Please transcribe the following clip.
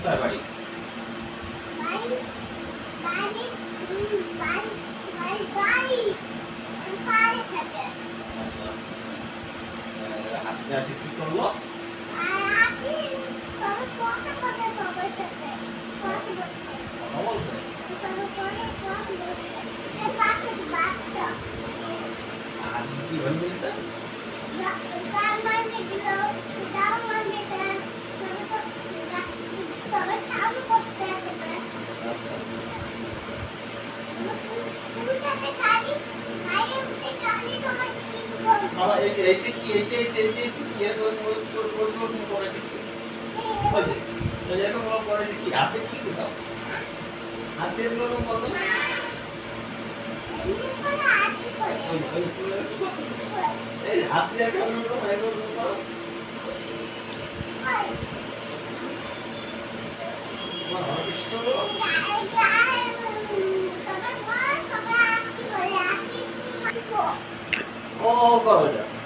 কোথায় বাড়ি? হাতে আসে কি করলো? কথা বলবে? হাতে কি হয়ে গেছে? বাবা এইটা কি এর করে কি? ওই যে এরকম করে কি হাতে কি দাও? হাতের লোক কত? এই হাত দিয়ে একটা লোক মাইক্রো করো। ও করো